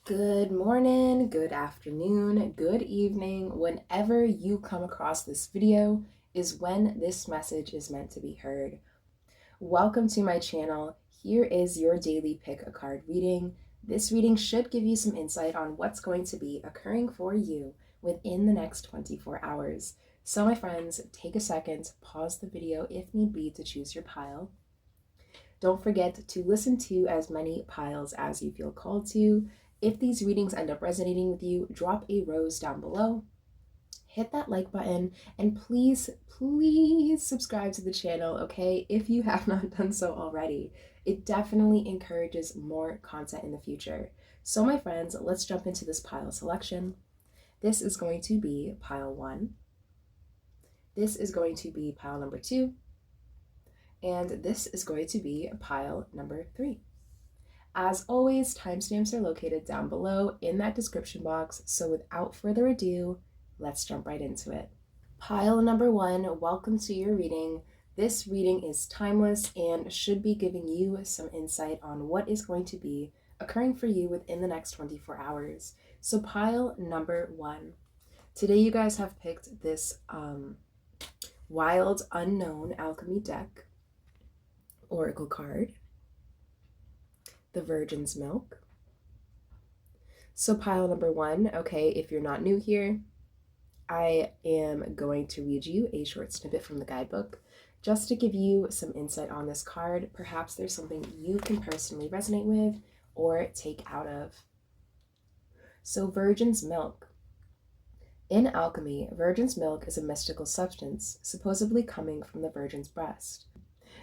Good morning, good afternoon, good evening. Whenever you come across this video is when this message is meant to be heard. Welcome to my channel. Here is your daily pick a card reading. This reading should give you some insight on what's going to be occurring for you within the next 24 hours. So my friends, take a second, pause the video if need be to choose your pile. Don't forget to listen to as many piles as you feel called to. If these readings end up resonating with you, drop a rose down below, hit that like button, and please subscribe to the channel, okay, if you have not done so already. It definitely encourages more content in the future. So my friends, let's jump into this pile selection. This is going to be pile 1. This is going to be pile number 2. And this is going to be pile number 3. As always, timestamps are located down below in that description box, so without further ado, let's jump right into it. Pile number 1, welcome to your reading. This reading is timeless and should be giving you some insight on what is going to be occurring for you within the next 24 hours. So pile number 1. Today you guys have picked this Wild Unknown Alchemy deck oracle card, the Virgin's Milk. So pile number 1, okay, if you're not new here, I am going to read you a short snippet from the guidebook just to give you some insight on this card. Perhaps there's something you can personally resonate with or take out of. So Virgin's Milk. In alchemy, Virgin's milk is a mystical substance, supposedly coming from the Virgin's breast.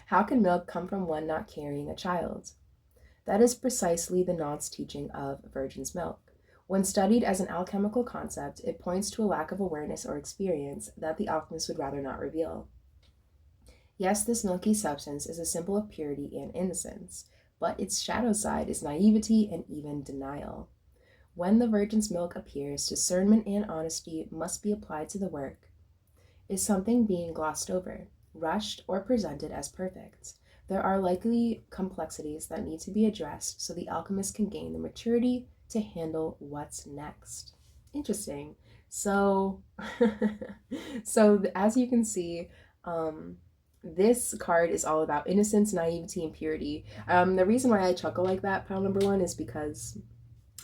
How can milk come from one not carrying a child? That is precisely the nonce teaching of Virgin's Milk. When studied as an alchemical concept, it points to a lack of awareness or experience that the alchemist would rather not reveal. Yes, this milky substance is a symbol of purity and innocence, but its shadow side is naivety and even denial. When the Virgin's Milk appears, discernment and honesty must be applied to the work. Is something being glossed over, rushed, or presented as perfect? There are likely complexities that need to be addressed so the alchemist can gain the maturity to handle what's next. Interesting. So, as you can see, this card is all about innocence, naivety, and purity. The reason why I chuckle like that, pile number 1, is because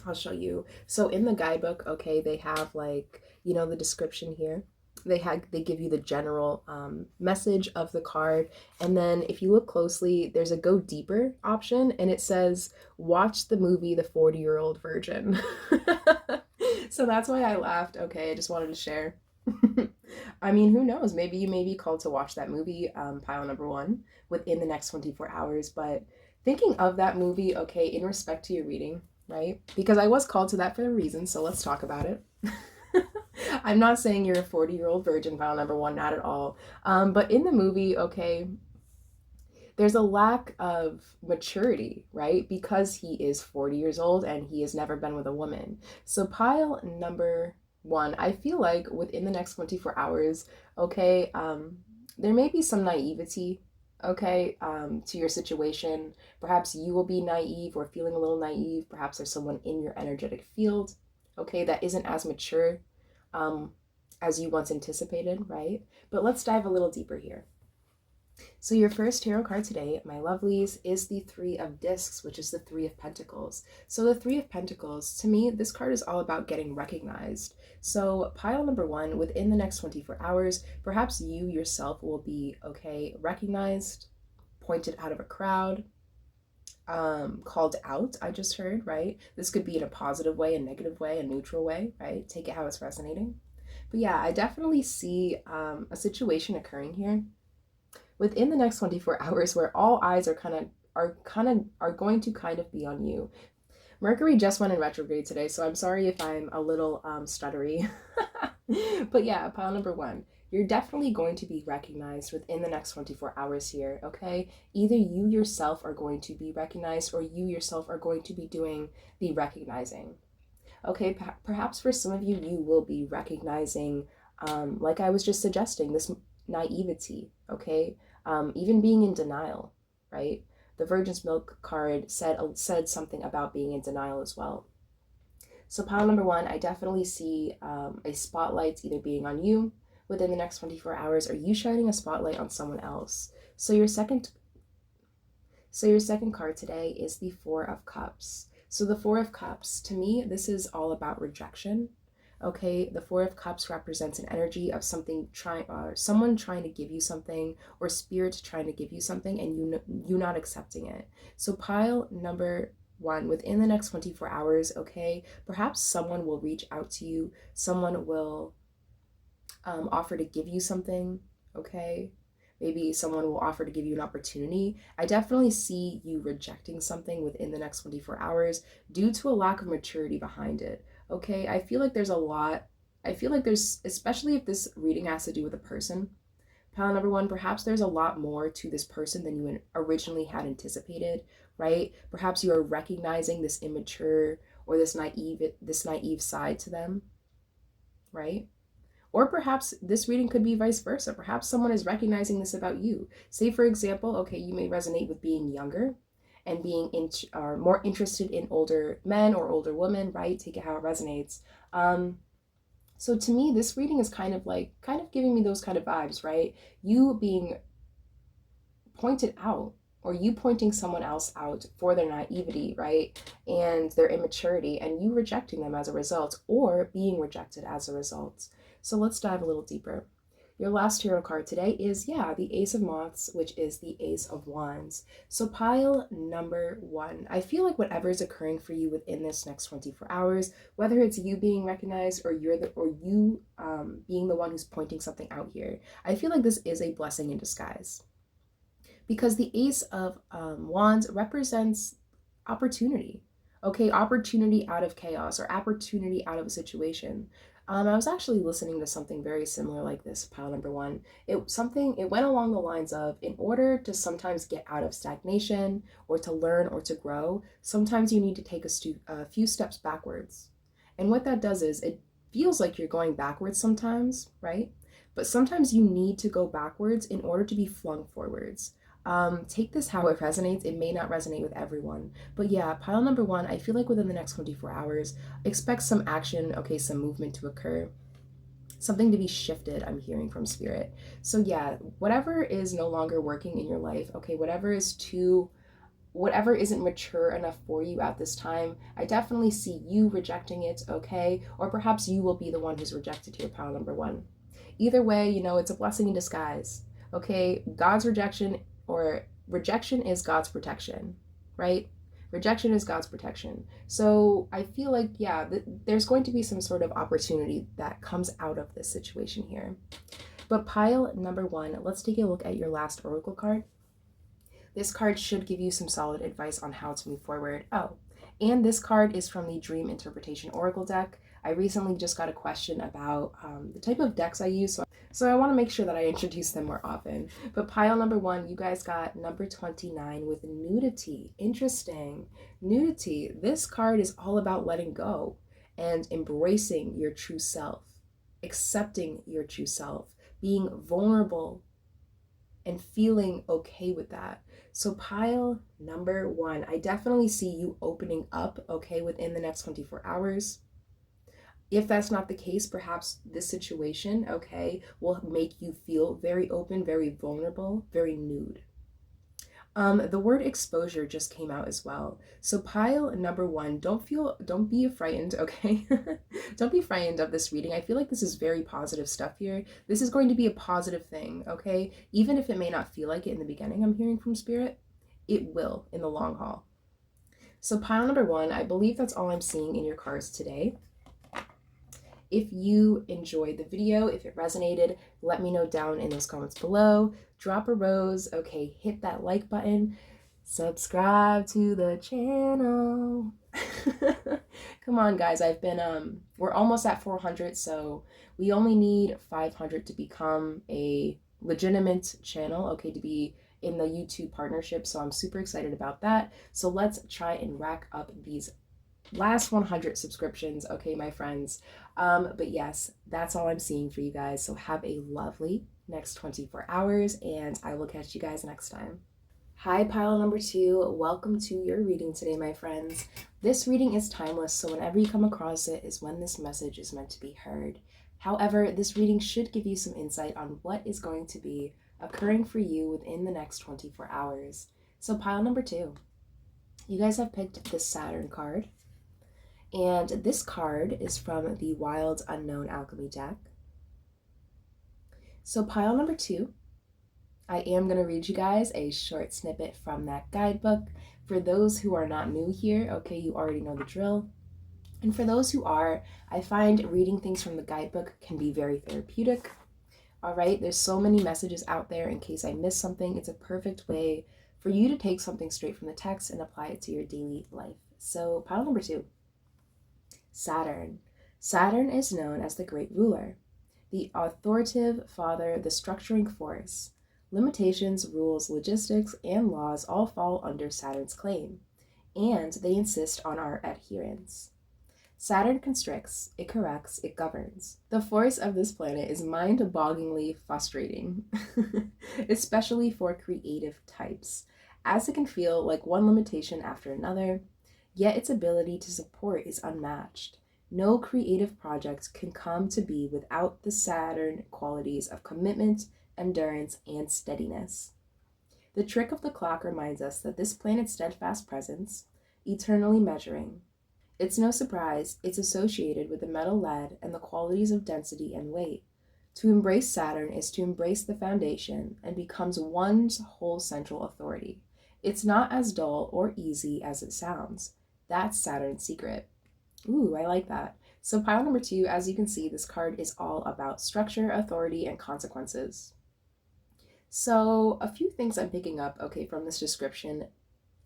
I'll show you. So in the guidebook, okay, they have like, the description here. They give you the general message of the card, and then if you look closely, there's a go deeper option, and it says watch the movie The 40-Year-Old Virgin. So that's why I laughed. Okay, I just wanted to share. I mean, who knows, maybe you may be called to watch that movie, pile number 1, within the next 24 hours. But thinking of that movie, okay, in respect to your reading, right, because I was called to that for a reason, so let's talk about it. I'm not saying you're a 40-year-old virgin, pile number 1, not at all. But in the movie, okay, there's a lack of maturity, right? Because he is 40 years old and he has never been with a woman. So pile number 1, I feel like within the next 24 hours, okay, there may be some naivety, okay, to your situation. Perhaps you will be naive or feeling a little naive. Perhaps there's someone in your energetic field, okay, that isn't as mature as you once anticipated, right? But let's dive a little deeper here. So your first tarot card today, my lovelies, is the 3 of Discs, which is the 3 of Pentacles. So the 3 of Pentacles, to me, this card is all about getting recognized. So pile number 1, within the next 24 hours, perhaps you yourself will be, okay, recognized, pointed out of a crowd, called out, I just heard, right? This could be in a positive way, a negative way, a neutral way, right? Take it how it's resonating. But yeah, I definitely see a situation occurring here within the next 24 hours where all eyes are going to kind of be on you. Mercury just went in retrograde today, so I'm sorry if I'm a little stuttery. But yeah, pile number 1. You're definitely going to be recognized within the next 24 hours here, okay? Either you yourself are going to be recognized or you yourself are going to be doing the recognizing. Okay, perhaps for some of you, you will be recognizing, like I was just suggesting, this naivety, okay? Even being in denial, right? The Virgin's Milk card said something about being in denial as well. So pile number one, I definitely see a spotlight either being on you within the next 24 hours or you shining a spotlight on someone else. So your second card today is the Four of Cups. So the Four of Cups, to me, this is all about rejection. Okay, the Four of Cups represents an energy of someone trying to give you something, or spirit trying to give you something, and you not accepting it. So pile number one, within the next 24 hours, okay, perhaps someone will reach out to you, someone will offer to give you something, okay? Maybe someone will offer to give you an opportunity. I definitely see you rejecting something within the next 24 hours due to a lack of maturity behind it, okay? I feel like there's, especially if this reading has to do with a person, pile number one, perhaps there's a lot more to this person than you originally had anticipated, right? Perhaps you are recognizing this immature or this naive side to them, right? Or perhaps this reading could be vice versa. Perhaps someone is recognizing this about you. Say, for example, okay, you may resonate with being younger and being more interested in older men or older women, right? Take it how it resonates. So to me, this reading is kind of giving me those kind of vibes, right? You being pointed out, or you pointing someone else out for their naivety, right? And their immaturity, and you rejecting them as a result, or being rejected as a result. So let's dive a little deeper. Your last tarot card today is, the Ace of Moths, which is the Ace of Wands. So pile number one, I feel like whatever is occurring for you within this next 24 hours, whether it's you being recognized or you being the one who's pointing something out here, I feel like this is a blessing in disguise. Because the Ace of Wands represents opportunity. Okay, opportunity out of chaos or opportunity out of a situation. I was actually listening to something very similar like this, pile number one. It went along the lines of, in order to sometimes get out of stagnation or to learn or to grow, sometimes you need to take a few steps backwards. And what that does is, it feels like you're going backwards sometimes, right? But sometimes you need to go backwards in order to be flung forwards. Take this how it resonates. It may not resonate with everyone, but yeah, pile number one, I feel like within the next 24 hours, expect some action, okay, some movement to occur, something to be shifted, I'm hearing from spirit. So yeah, whatever is no longer working in your life, okay, whatever isn't mature enough for you at this time, I definitely see you rejecting it, okay, or perhaps you will be the one who's rejected here, pile number one. Either way, it's a blessing in disguise, okay? God's rejection is God's protection, right? Rejection is God's protection. So I feel like, there's going to be some sort of opportunity that comes out of this situation here. But pile number one, let's take a look at your last oracle card. This card should give you some solid advice on how to move forward. Oh, and this card is from the Dream Interpretation Oracle deck. I recently just got a question about the type of decks I use, so I want to make sure that I introduce them more often. But pile number one, you guys got number 29 with nudity. Interesting. Nudity. This card is all about letting go and embracing your true self, accepting your true self, being vulnerable, and feeling okay with that. So pile number one, I definitely see you opening up, okay, within the next 24 hours. If that's not the case, perhaps this situation, okay, will make you feel very open, very vulnerable, very nude. The word exposure just came out as well. So pile number one, don't be frightened, okay? Don't be frightened of this reading. I feel like this is very positive stuff here. This is going to be a positive thing, okay? Even if it may not feel like it in the beginning, I'm hearing from spirit, it will in the long haul. So pile number one, I believe that's all I'm seeing in your cards today. If you enjoyed the video, if it resonated, let me know down in those comments below. Drop a rose, okay, hit that like button, subscribe to the channel. Come on, guys, we're almost at 400, so we only need 500 to become a legitimate channel, okay, to be in the YouTube partnership, so I'm super excited about that. So let's try and rack up these last 100 subscriptions, okay, my friends. But yes, that's all I'm seeing for you guys. So have a lovely next 24 hours, and I will catch you guys next time. Hi, pile number 2. Welcome to your reading today, my friends. This reading is timeless, so whenever you come across it is when this message is meant to be heard. However, this reading should give you some insight on what is going to be occurring for you within the next 24 hours. So, pile number 2, you guys have picked the Saturn card, and this card is from the Wild Unknown Alchemy deck. So, pile number 2, I am going to read you guys a short snippet from that guidebook. For those who are not new here, okay, you already know the drill. And for those who are, I find reading things from the guidebook can be very therapeutic. All right, there's so many messages out there. In case I miss something, it's a perfect way for you to take something straight from the text and apply it to your daily life. So, pile number 2, Saturn. Saturn is known as the great ruler, the authoritative father, the structuring force. Limitations, rules, logistics, and laws all fall under Saturn's claim, and they insist on our adherence. Saturn constricts, it corrects, it governs. The force of this planet is mind-bogglingly frustrating, especially for creative types, as it can feel like one limitation after another, yet its ability to support is unmatched. No creative project can come to be without the Saturn qualities of commitment, endurance, and steadiness. The trick of the clock reminds us that this planet's steadfast presence, eternally measuring. It's no surprise it's associated with the metal lead and the qualities of density and weight. To embrace Saturn is to embrace the foundation and becomes one's whole central authority. It's not as dull or easy as it sounds. That's Saturn's secret. Ooh, I like that. So pile number 2, as you can see, this card is all about structure, authority, and consequences. So a few things I'm picking up, okay, from this description,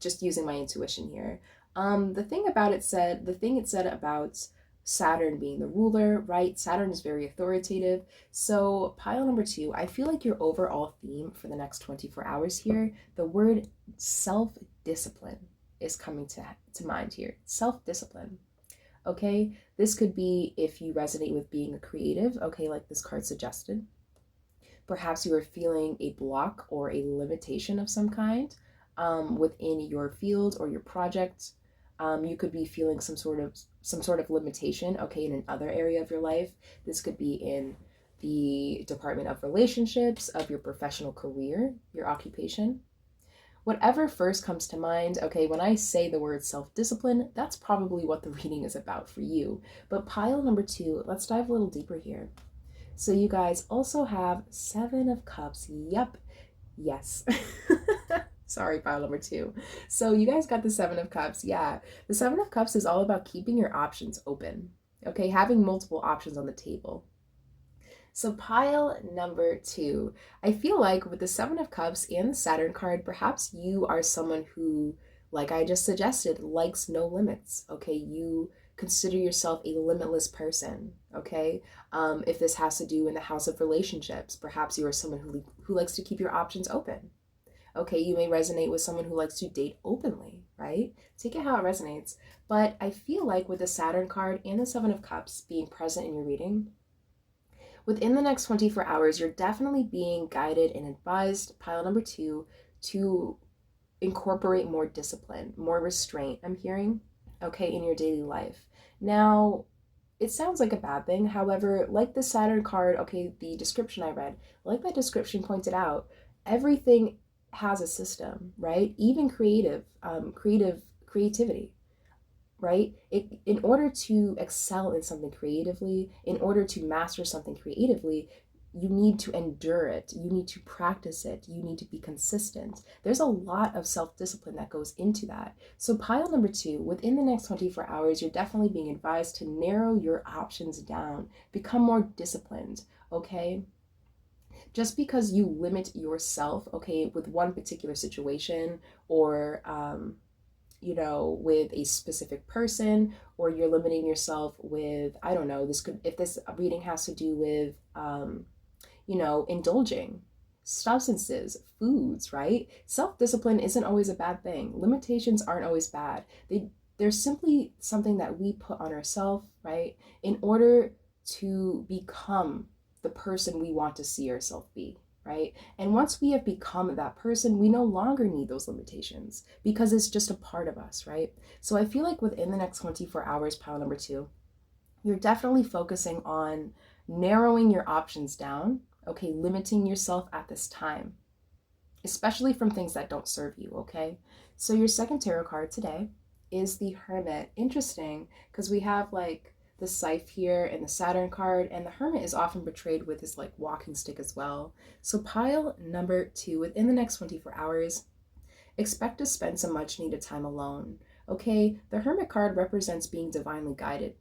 just using my intuition here. The thing it said about Saturn being the ruler, right? Saturn is very authoritative. So pile number 2, I feel like your overall theme for the next 24 hours here, the word self-discipline is coming to mind here. Self-discipline. Okay, this could be if you resonate with being a creative, okay, like this card suggested. Perhaps you are feeling a block or a limitation of some kind within your field or your project. You could be feeling some sort of limitation, okay, in another area of your life. This could be in the department of relationships, of your professional career, your occupation. Whatever first comes to mind, okay, when I say the word self-discipline, that's probably what the reading is about for you. But pile number 2, let's dive a little deeper here. So you guys also have 7 of Cups. Yep. Yes. Sorry, pile number 2. So you guys got the 7 of Cups. Yeah. The 7 of Cups is all about keeping your options open. Okay, having multiple options on the table. So pile number 2, I feel like with the 7 of Cups and the Saturn card, perhaps you are someone who, like I just suggested, likes no limits. Okay, you consider yourself a limitless person. Okay, if this has to do in the house of relationships, perhaps you are someone who likes to keep your options open. Okay, you may resonate with someone who likes to date openly, right? Take it how it resonates. But I feel like with the Saturn card and the 7 of Cups being present in your reading, within the next 24 hours, you're definitely being guided and advised, pile number 2, to incorporate more discipline, more restraint, I'm hearing, okay, in your daily life. Now, it sounds like a bad thing. However, like the Saturn card, okay, the description I read, like that description pointed out, everything has a system, right? Even creativity, right? In order to excel in something creatively, in order to master something creatively, you need to endure it. You need to practice it. You need to be consistent. There's a lot of self-discipline that goes into that. So pile number 2, within the next 24 hours, you're definitely being advised to narrow your options down, become more disciplined, okay? Just because you limit yourself, okay, with one particular situation or, with a specific person, or you're limiting yourself with, I don't know, if this reading has to do with, indulging substances, foods, right? Self-discipline isn't always a bad thing. Limitations aren't always bad. They're simply something that we put on ourselves, right? In order to become the person we want to see ourselves be, right? And once we have become that person, we no longer need those limitations because it's just a part of us, right? So I feel like within the next 24 hours, pile number 2, you're definitely focusing on narrowing your options down, okay, limiting yourself at this time, especially from things that don't serve you, okay? So your second tarot card today is the Hermit. Interesting, because we have like the Scythe here and the Saturn card, and the Hermit is often portrayed with his like walking stick as well. So pile number 2, within the next 24 hours, expect to spend some much needed time alone, okay? The Hermit card represents being divinely guided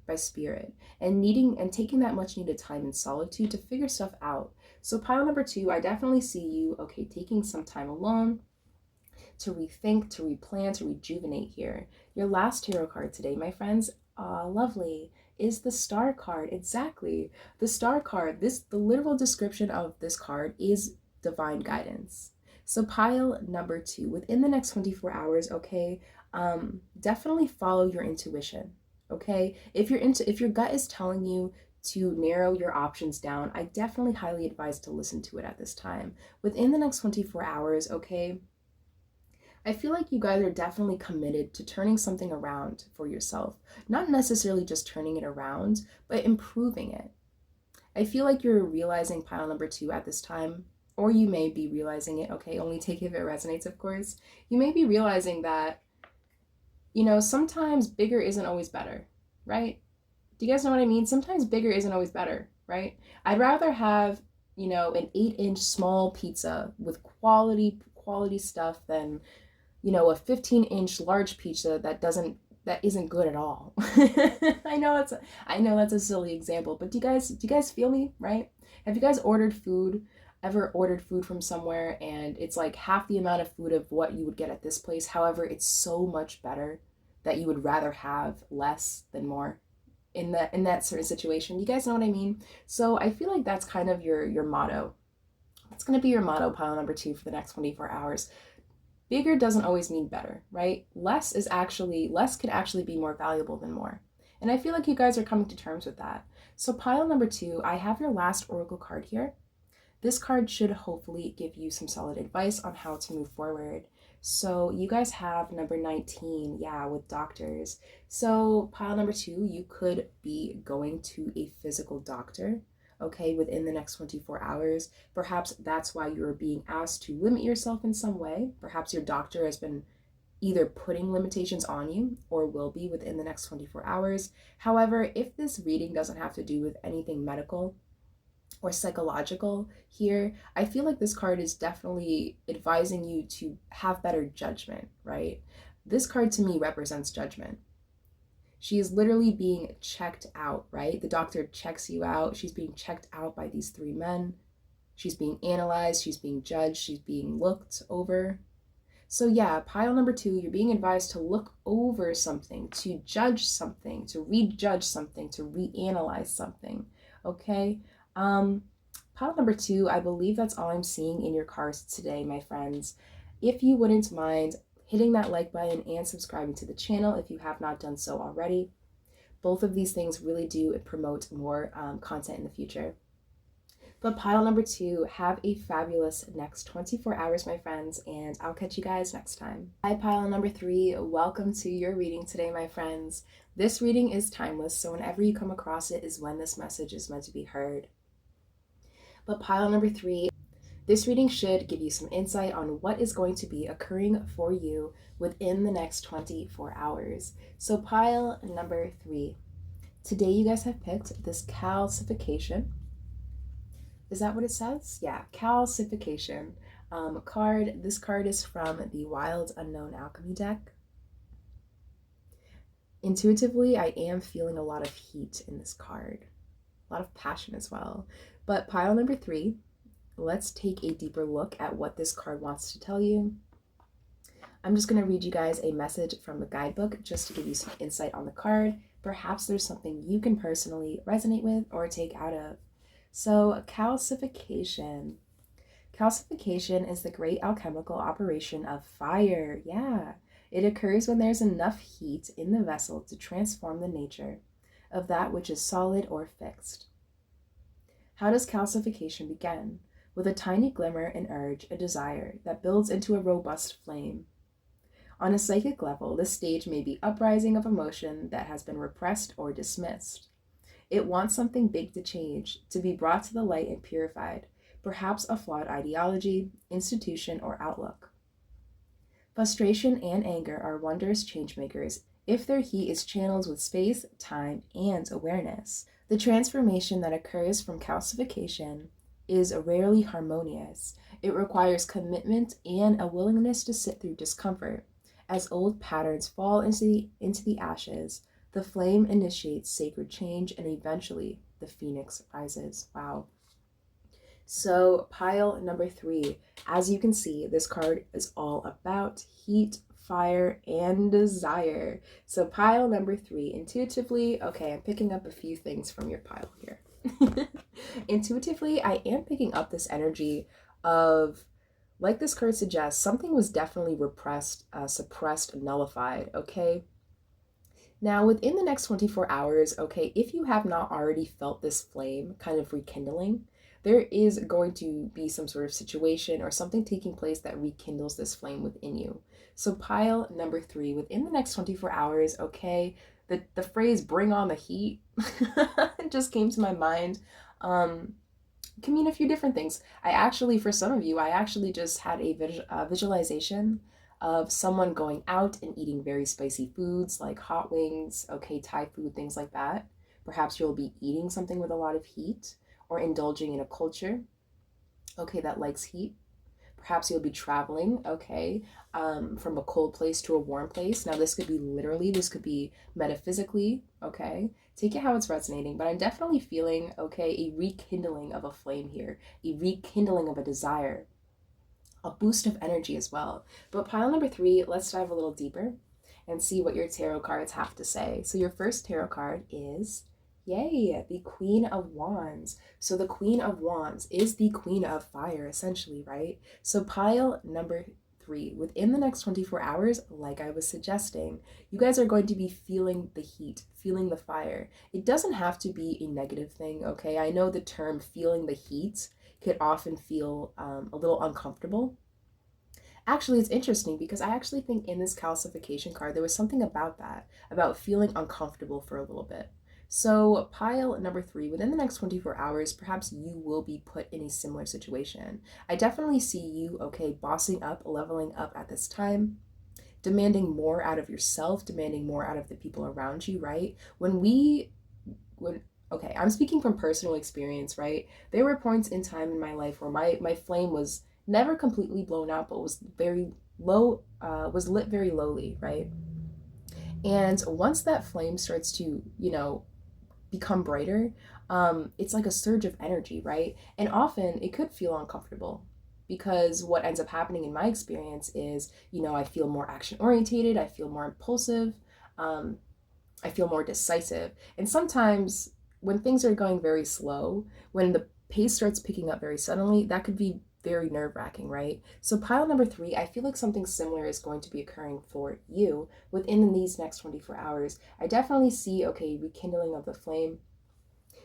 by spirit and taking that much needed time in solitude to figure stuff out. So pile number 2, I definitely see you, okay, taking some time alone to rethink, to replan, to rejuvenate here. Your last tarot card today, my friends, lovely, is the Star card. Exactly. The Star card, the literal description of this card is divine guidance. So pile number 2, within the next 24 hours, okay, definitely follow your intuition. Okay, if your gut is telling you to narrow your options down, I definitely highly advise to listen to it at this time. Within the next 24 hours, okay, I feel like you guys are definitely committed to turning something around for yourself. Not necessarily just turning it around, but improving it. I feel like you're realizing pile number 2 at this time, or you may be realizing it, okay, only take it if it resonates, of course. You may be realizing that, you know, sometimes bigger isn't always better, right? Do you guys know what I mean? Sometimes bigger isn't always better, right? I'd rather have, you know, an 8-inch small pizza with quality stuff than, you know, a 15-inch large pizza that isn't good at all. I know that's a silly example, but do you guys feel me, right? Have you guys ever ordered food from somewhere and it's like half the amount of food of what you would get at this place? However, it's so much better that you would rather have less than more in that certain situation. You guys know what I mean? So I feel like that's kind of your motto. That's going to be your motto, pile number 2, for the next 24 hours. Bigger doesn't always mean better, right? Less can actually be more valuable than more. And I feel like you guys are coming to terms with that. So pile number 2, I have your last oracle card here. This card should hopefully give you some solid advice on how to move forward. So you guys have number 19, yeah, with doctors. So pile number 2, you could be going to a physical doctor, okay, within the next 24 hours. Perhaps that's why you're being asked to limit yourself in some way. Perhaps your doctor has been either putting limitations on you or will be within the next 24 hours. However, if this reading doesn't have to do with anything medical or psychological here, I feel like this card is definitely advising you to have better judgment, right? This card to me represents judgment. She is literally being checked out, right? The doctor checks you out. She's being checked out by these 3 men. She's being analyzed, she's being judged, she's being looked over. So yeah, pile number 2, you're being advised to look over something, to judge something, to rejudge something, to reanalyze something, okay? Pile number 2, I believe that's all I'm seeing in your cards today, my friends. If you wouldn't mind hitting that like button and subscribing to the channel if you have not done so already. Both of these things really do promote more content in the future. But pile number 2, have a fabulous next 24 hours, my friends, and I'll catch you guys next time. Hi, pile number 3, welcome to your reading today, my friends. This reading is timeless, so whenever you come across it is when this message is meant to be heard. But pile number 3, this reading should give you some insight on what is going to be occurring for you within the next 24 hours. So pile number 3, today you guys have picked this calcification. Is that what it says? Yeah, calcification card. This card is from the Wild Unknown Alchemy deck. Intuitively, I am feeling a lot of heat in this card, a lot of passion as well. But pile number 3, let's take a deeper look at what this card wants to tell you. I'm just going to read you guys a message from the guidebook just to give you some insight on the card. Perhaps there's something you can personally resonate with or take out of. So calcification. Calcification is the great alchemical operation of fire. Yeah, it occurs when there's enough heat in the vessel to transform the nature of that which is solid or fixed. How does calcification begin? with a tiny glimmer, an urge, a desire that builds into a robust flame. On a psychic level, this stage may be uprising of emotion that has been repressed or dismissed. It wants something big to change, to be brought to the light and purified, perhaps a flawed ideology, institution, or outlook. Frustration and anger are wondrous changemakers if their heat is channeled with space, time, and awareness. The transformation that occurs from calcification is rarely harmonious. It requires commitment and a willingness to sit through discomfort. As old patterns fall into the ashes, the flame initiates sacred change, and eventually the phoenix rises. Wow. So pile number 3, as you can see, this card is all about heat, fire, and desire. So pile number 3, intuitively, okay, I'm picking up a few things from your pile here. Intuitively, I am picking up this energy of, like this card suggests, something was definitely repressed, suppressed, nullified, okay? Now, within the next 24 hours, okay, if you have not already felt this flame kind of rekindling, there is going to be some sort of situation or something taking place that rekindles this flame within you. So pile number 3, within the next 24 hours, okay, the phrase bring on the heat just came to my mind. Can mean a few different things. For some of you, I actually just had a visualization of someone going out and eating very spicy foods like hot wings, okay, Thai food, things like that. Perhaps you'll be eating something with a lot of heat or indulging in a culture, okay, that likes heat. Perhaps you'll be traveling, okay, from a cold place to a warm place. Now, this could be literally, this could be metaphysically, okay? Take it how it's resonating, but I'm definitely feeling, okay, a rekindling of a flame here, a rekindling of a desire, a boost of energy as well. But pile number 3, let's dive a little deeper and see what your tarot cards have to say. So your first tarot card is, yay, the Queen of Wands. So the Queen of Wands is the Queen of Fire, essentially, right? So pile number 3, within the next 24 hours, like I was suggesting, you guys are going to be feeling the heat, feeling the fire. It doesn't have to be a negative thing, okay? I know the term feeling the heat could often feel a little uncomfortable. Actually, it's interesting because I actually think in this calcification card, there was something about that, about feeling uncomfortable for a little bit. So pile number 3, within the next 24 hours, perhaps you will be put in a similar situation. I definitely see you, okay, bossing up, leveling up at this time, demanding more out of yourself, demanding more out of the people around you, right? Okay, I'm speaking from personal experience, right? There were points in time in my life where my flame was never completely blown out, but was very low, was lit very lowly, right? And once that flame starts to, become brighter, it's like a surge of energy, right? And often it could feel uncomfortable because what ends up happening in my experience is, I feel more action orientated, I feel more impulsive, I feel more decisive. And sometimes when things are going very slow, when the pace starts picking up very suddenly, that could be very nerve-wracking, right? So pile number 3, I feel like something similar is going to be occurring for you within these next 24 hours. I definitely see, okay, rekindling of the flame.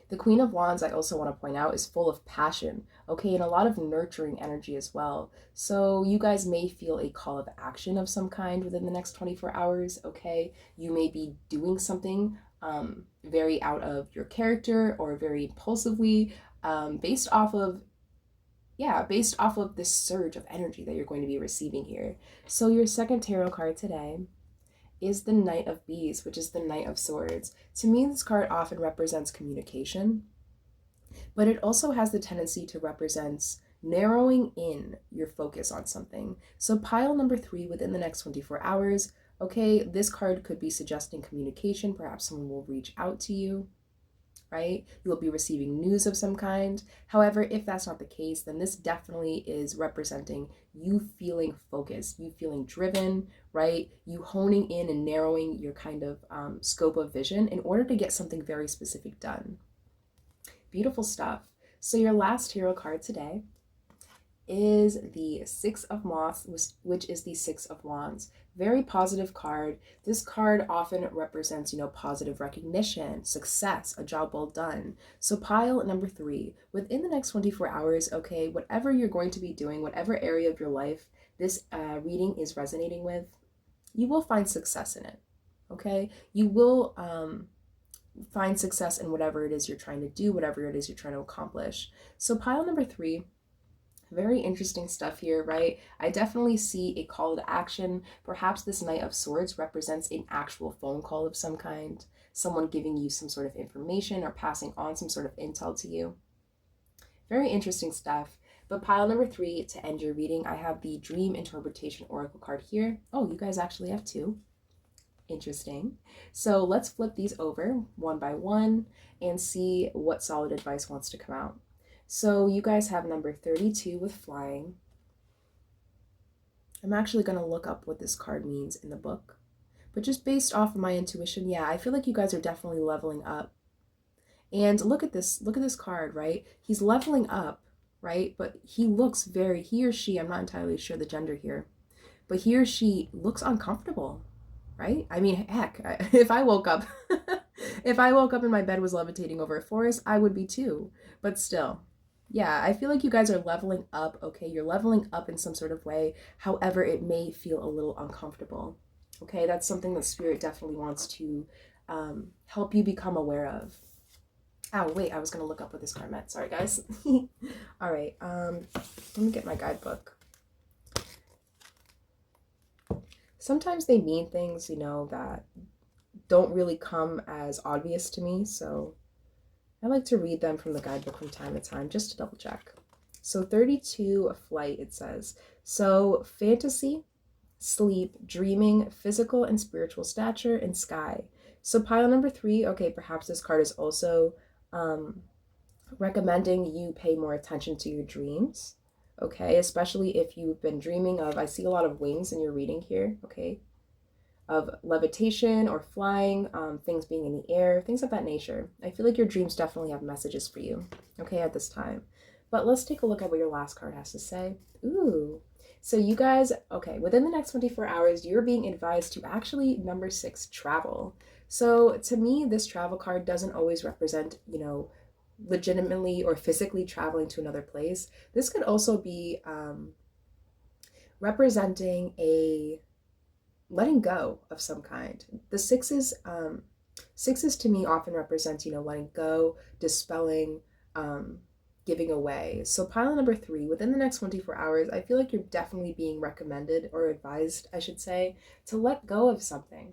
The Queen of Wands, I also want to point out, is full of passion, okay, and a lot of nurturing energy as well. So you guys may feel a call of action of some kind within the next 24 hours, okay? You may be doing something very out of your character or very impulsively, based off of this surge of energy that you're going to be receiving here. So your second tarot card today is the Knight of Bees, which is the Knight of Swords. To me, this card often represents communication, but it also has the tendency to represent narrowing in your focus on something. So pile number 3, within the next 24 hours, okay, this card could be suggesting communication. Perhaps someone will reach out to you, right? You will be receiving news of some kind. However, if that's not the case, then this definitely is representing you feeling focused, you feeling driven, right? You honing in and narrowing your kind of scope of vision in order to get something very specific done. Beautiful stuff. So your last tarot card today is the Six of Wands, which is the Six of Wands. Very positive card. This card often represents, positive recognition, success, a job well done. So pile number 3, within the next 24 hours, okay, whatever you're going to be doing, whatever area of your life this reading is resonating with, you will find success in it, okay? You will find success in whatever it is you're trying to do, whatever it is you're trying to accomplish. So pile number 3, very interesting stuff here, right? I definitely see a call to action. Perhaps this Knight of Swords represents an actual phone call of some kind, someone giving you some sort of information or passing on some sort of intel to you. Very interesting stuff. But pile number 3, to end your reading, I have the Dream Interpretation Oracle card here. Oh, you guys actually have 2. Interesting. So let's flip these over one by one and see what solid advice wants to come out. So you guys have number 32 with flying. I'm actually going to look up what this card means in the book. But just based off of my intuition, yeah, I feel like you guys are definitely leveling up. And look at this card, right? He's leveling up, right? But he or she, I'm not entirely sure the gender here, but he or she looks uncomfortable, right? I mean, heck, if I woke up, and my bed was levitating over a forest, I would be too. But still, yeah, I feel like you guys are leveling up, okay? You're leveling up in some sort of way. However, it may feel a little uncomfortable, okay? That's something that Spirit definitely wants to help you become aware of. Oh, wait, I was going to look up what this card meant. Sorry, guys. All right, let me get my guidebook. Sometimes they mean things, that don't really come as obvious to me, so I like to read them from the guidebook from time to time just to double check. So 32, a flight, it says. So fantasy, sleep, dreaming, physical and spiritual stature, and sky. So pile number 3, okay, perhaps this card is also recommending you pay more attention to your dreams, okay, especially if you've been dreaming of, I see a lot of wings in your reading here, okay, of levitation or flying, things being in the air, things of that nature. I feel like your dreams definitely have messages for you, okay, at this time. But let's take a look at what your last card has to say. Ooh, so you guys, okay, within the next 24 hours, you're being advised to actually, number 6, travel. So to me, this travel card doesn't always represent, legitimately or physically traveling to another place. This could also be representing a letting go of some kind. The sixes to me often represents, letting go, dispelling, giving away. So pile number 3, within the next 24 hours, I feel like you're definitely being recommended, or advised, I should say, to let go of something,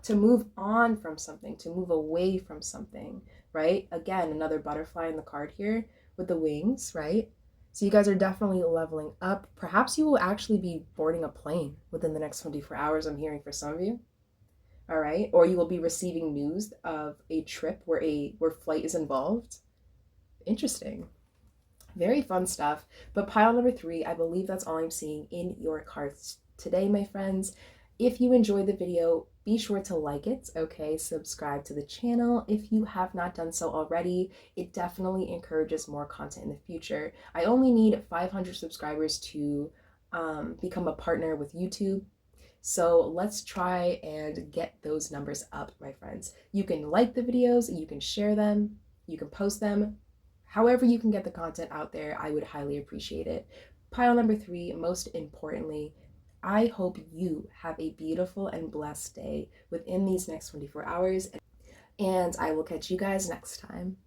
to move on from something, to move away from something, right? Again, another butterfly in the card here with the wings, right? So you guys are definitely leveling up. Perhaps you will actually be boarding a plane within the next 24 hours, I'm hearing for some of you. All right? Or you will be receiving news of a trip where flight is involved. Interesting. Very fun stuff. But pile number 3, I believe that's all I'm seeing in your cards today, my friends. If you enjoyed the video, be sure to like it, okay? Subscribe to the channel if you have not done so already. It definitely encourages more content in the future. I only need 500 subscribers to become a partner with YouTube. So let's try and get those numbers up, my friends. You can like the videos, you can share them, you can post them. However you can get the content out there, I would highly appreciate it. Pile number 3, most importantly, I hope you have a beautiful and blessed day within these next 24 hours, and I will catch you guys next time.